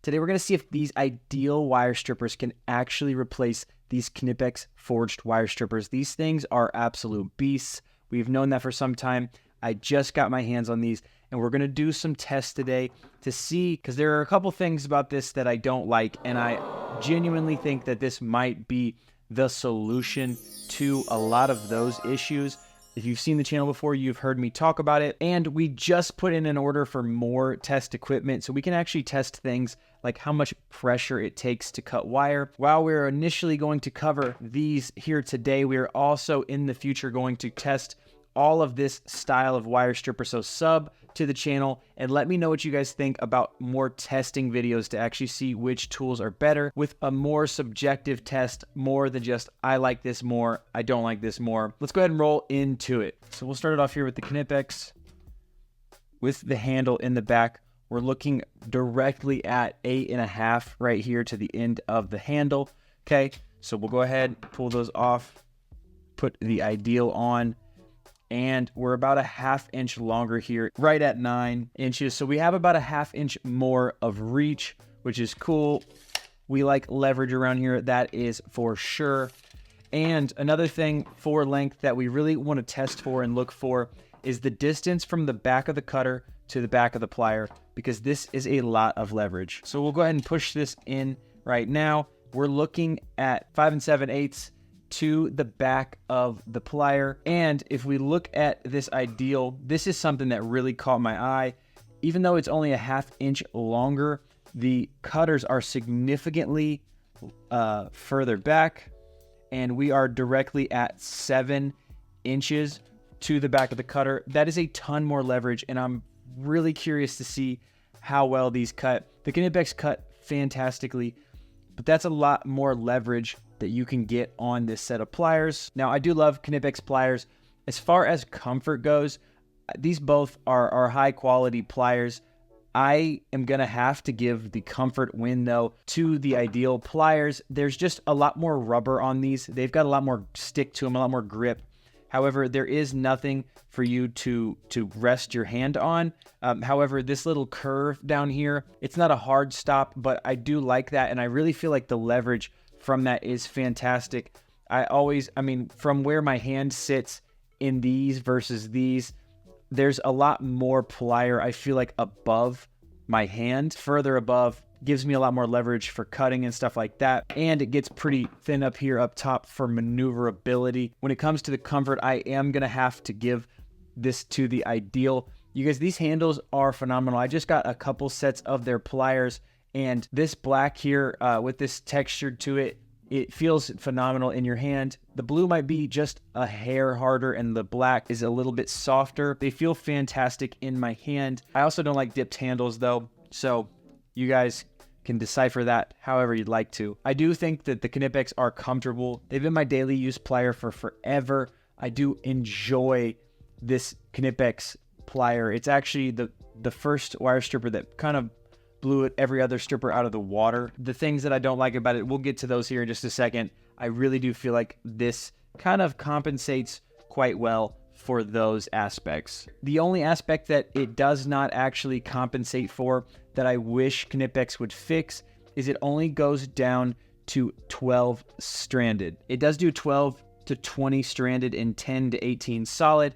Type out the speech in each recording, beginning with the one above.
Today we're going to see if these ideal wire strippers can actually replace these Knipex Forged Wire Strippers. These things are absolute beasts. We've known that for some time. I just got my hands on these, and we're going to do some tests today to see, because there are a couple things about this that I don't like, and I genuinely think that this might be the solution to a lot of those issues. If you've seen the channel before, you've heard me talk about it. And we just put in an order for more test equipment so we can actually test things like how much pressure it takes to cut wire. While we're initially going to cover these here today, we are also in the future going to test all of this style of wire stripper. So sub to the channel and let me know what you guys think about more testing videos to actually see which tools are better with a more subjective test, more than just I like this more, I don't like this more. Let's go ahead and roll into it. So we'll start it off here with the Knipex with the handle in the back. We're looking directly at 8.5 right here to the end of the handle. Okay, so we'll go ahead, pull those off, put the ideal on, and we're about a 1/2 inch longer here, right at 9 inches. So we have about a 1/2 inch more of reach, which is cool. We like leverage around here, that is for sure. And another thing for length that we really want to test for and look for is the distance from the back of the cutter to the back of the plier, because this is a lot of leverage. So we'll go ahead and push this in right now. We're looking at 5 7/8 to the back of the plier. And if we look at this ideal, this is something that really caught my eye. Even though it's only a 1/2 inch longer, the cutters are significantly further back, and we are directly at 7 inches to the back of the cutter. That is a ton more leverage, and I'm really curious to see how well these cut. The Knipex cut fantastically, but that's a lot more leverage that you can get on this set of pliers. Now, I do love Knipex pliers. As far as comfort goes, these both are high quality pliers. I am gonna have to give the comfort win though to the ideal pliers. There's just a lot more rubber on these. They've got a lot more stick to them, a lot more grip. However, there is nothing for you to rest your hand on. However, this little curve down here, it's not a hard stop, but I do like that. And I really feel like the leverage from that is fantastic. I mean, from where my hand sits in these versus these, there's a lot more plier, I feel like, above my hand. Further above gives me a lot more leverage for cutting and stuff like that. And it gets pretty thin up here up top for maneuverability. When it comes to the comfort, I am gonna have to give this to the ideal. You guys, these handles are phenomenal. I just got a couple sets of their pliers, and this black here with this texture to it, it feels phenomenal in your hand. The blue might be just a hair harder, and the black is a little bit softer. They feel fantastic in my hand. I also don't like dipped handles though, so you guys can decipher that however you'd like to. I do think that the Knipex are comfortable. They've been my daily use plier for forever. I do enjoy this Knipex plier. It's actually the first wire stripper that kind of blew every other stripper out of the water. The things that I don't like about it, we'll get to those here in just a second. I really do feel like this kind of compensates quite well for those aspects. The only aspect that it does not actually compensate for that I wish Knipex would fix is it only goes down to 12 stranded. It does do 12 to 20 stranded and 10 to 18 solid.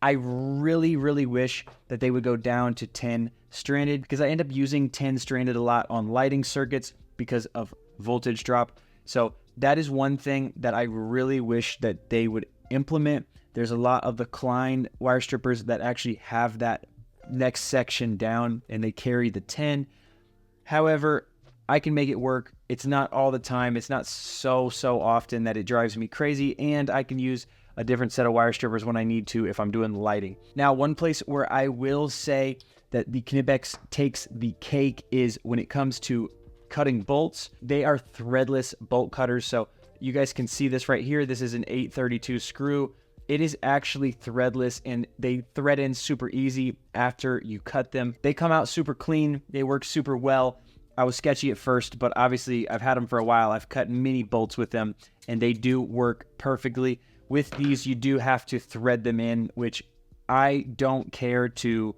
I really, really wish that they would go down to 10 stranded, because I end up using 10 stranded a lot on lighting circuits because of voltage drop. So that is one thing that I really wish that they would implement. There's a lot of the Klein wire strippers that actually have that next section down and they carry the 10. However, I can make it work. It's not all the time. It's not so often that it drives me crazy, and I can use a different set of wire strippers when I need to if I'm doing lighting. Now, one place where I will say that the Knipex takes the cake is when it comes to cutting bolts. They are threadless bolt cutters. So you guys can see this right here. This is an 832 screw. It is actually threadless, and they thread in super easy after you cut them. They come out super clean. They work super well. I was sketchy at first, but obviously I've had them for a while. I've cut many bolts with them, and they do work perfectly. With these, you do have to thread them in, which I don't care to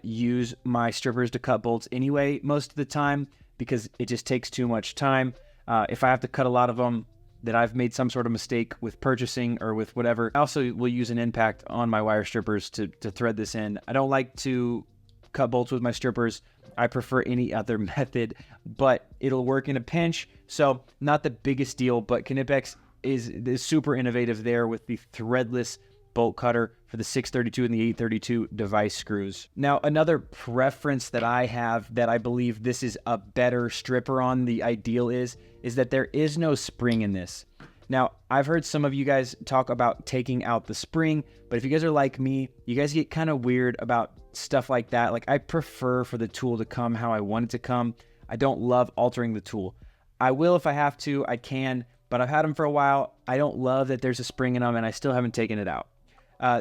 use my strippers to cut bolts anyway most of the time, because it just takes too much time. If I have to cut a lot of them, that I've made some sort of mistake with purchasing or with whatever. I also will use an impact on my wire strippers to thread this in. I don't like to cut bolts with my strippers. I prefer any other method, but it'll work in a pinch. So not the biggest deal, but Knipex is super innovative there with the threadless bolt cutter for the 632 and the 832 device screws. Now, another preference that I have that I believe this is a better stripper on, the ideal is that there is no spring in this. Now, I've heard some of you guys talk about taking out the spring, but if you guys are like me, you guys get kind of weird about stuff like that. Like, I prefer for the tool to come how I want it to come. I don't love altering the tool. I will if I have to, I can, but I've had them for a while. I don't love that there's a spring in them, and I still haven't taken it out.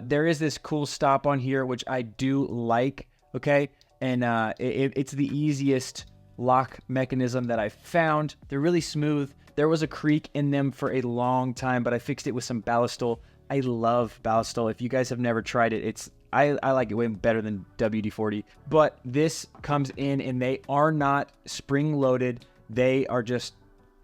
There is this cool stop on here, which I do like, okay? And it's the easiest lock mechanism that I've found. They're really smooth. There was a creak in them for a long time, but I fixed it with some Ballistol. I love Ballistol. If you guys have never tried it, I like it way better than WD-40. But this comes in, and they are not spring-loaded. They are just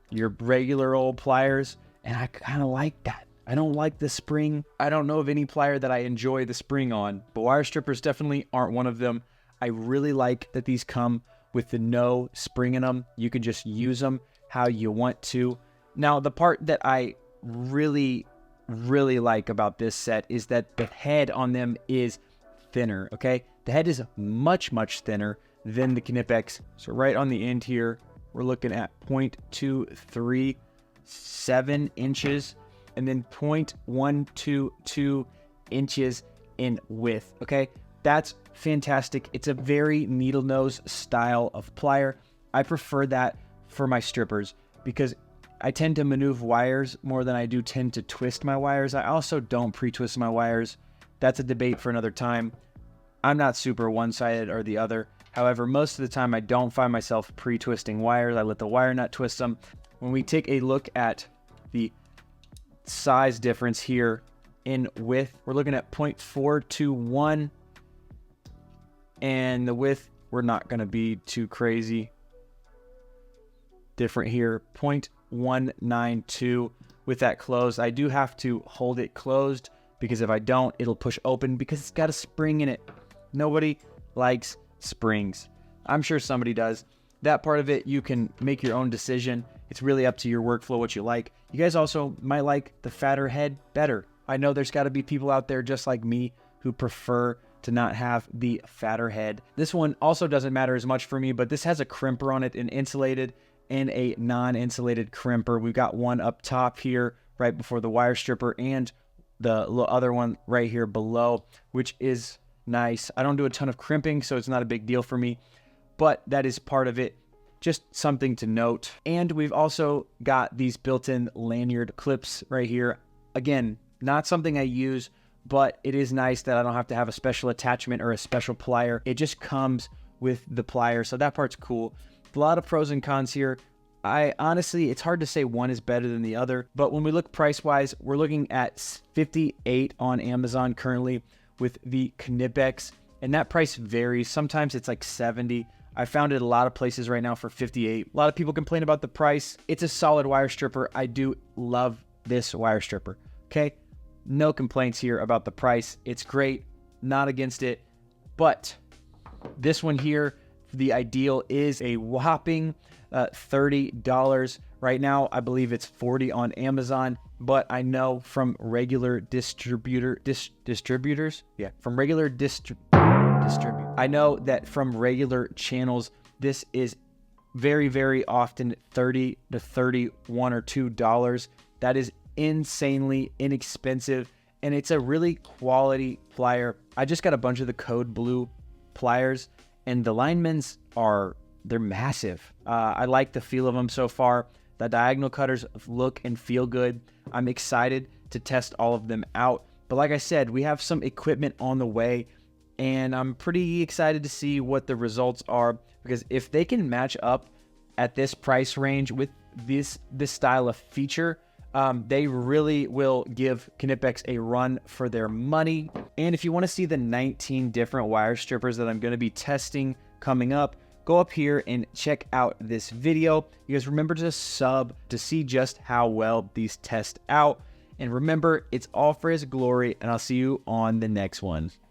your regular old pliers, and I kind of like that. I don't like the spring. I don't know of any plier that I enjoy the spring on, but wire strippers definitely aren't one of them. I really like that these come with the no spring in them. You can just use them how you want to. Now, the part that I really like about this set is that the head on them is thinner, okay? The head is much thinner than the Knipex. So right on the end here, we're looking at 0.237 inches. And then 0.122 inches in width, okay? That's fantastic. It's a very needle nose style of plier. I prefer that for my strippers because I tend to maneuver wires more than I do tend to twist my wires. I also don't pre-twist my wires. That's a debate for another time. I'm not super one-sided or the other. However, most of the time I don't find myself pre-twisting wires. I let the wire nut twist them. When we take a look at the size difference here in width, we're looking at 0.421, and the width, we're not going to be too crazy different here, 0.192 with that closed. I do have to hold it closed because if I don't, it'll push open because it's got a spring in it. Nobody likes springs. I'm sure somebody does. That part of it, you can make your own decision. It's really up to your workflow, what you like. You guys also might like the fatter head better. I know there's got to be people out there just like me who prefer to not have the fatter head. This one also doesn't matter as much for me, but this has a crimper on it, an insulated and a non-insulated crimper. We've got one up top here right before the wire stripper and the other one right here below, which is nice. I don't do a ton of crimping, so it's not a big deal for me, but that is part of it. Just something to note. And we've also got these built-in lanyard clips right here. Again, not something I use, but it is nice that I don't have to have a special attachment or a special plier. It just comes with the plier, so that part's cool. A lot of pros and cons here. I honestly, it's hard to say one is better than the other, but when we look price-wise, we're looking at $58 on Amazon currently with the Knipex, and that price varies. Sometimes it's like $70. I found it a lot of places right now for $58. A lot of people complain about the price. It's a solid wire stripper. I do love this wire stripper, okay? No complaints here about the price. It's great, not against it, but this one here, the ideal is a whopping $30. Right now, I believe it's $40 on Amazon, but I know from regular distributors, I know that from regular channels, this is very often $30 to $31 or $2. That is insanely inexpensive, and it's a really quality plier. I just got a bunch of the Code Blue pliers, and the linemen's they're massive. I like the feel of them so far. The diagonal cutters look and feel good. I'm excited to test all of them out. But like I said, we have some equipment on the way, and I'm pretty excited to see what the results are, because if they can match up at this price range with this style of feature, they really will give Knipex a run for their money. And if you want to see the 19 different wire strippers that I'm going to be testing coming up, go up here and check out this video. You guys remember to sub to see just how well these test out. And remember, it's all for his glory, and I'll see you on the next one.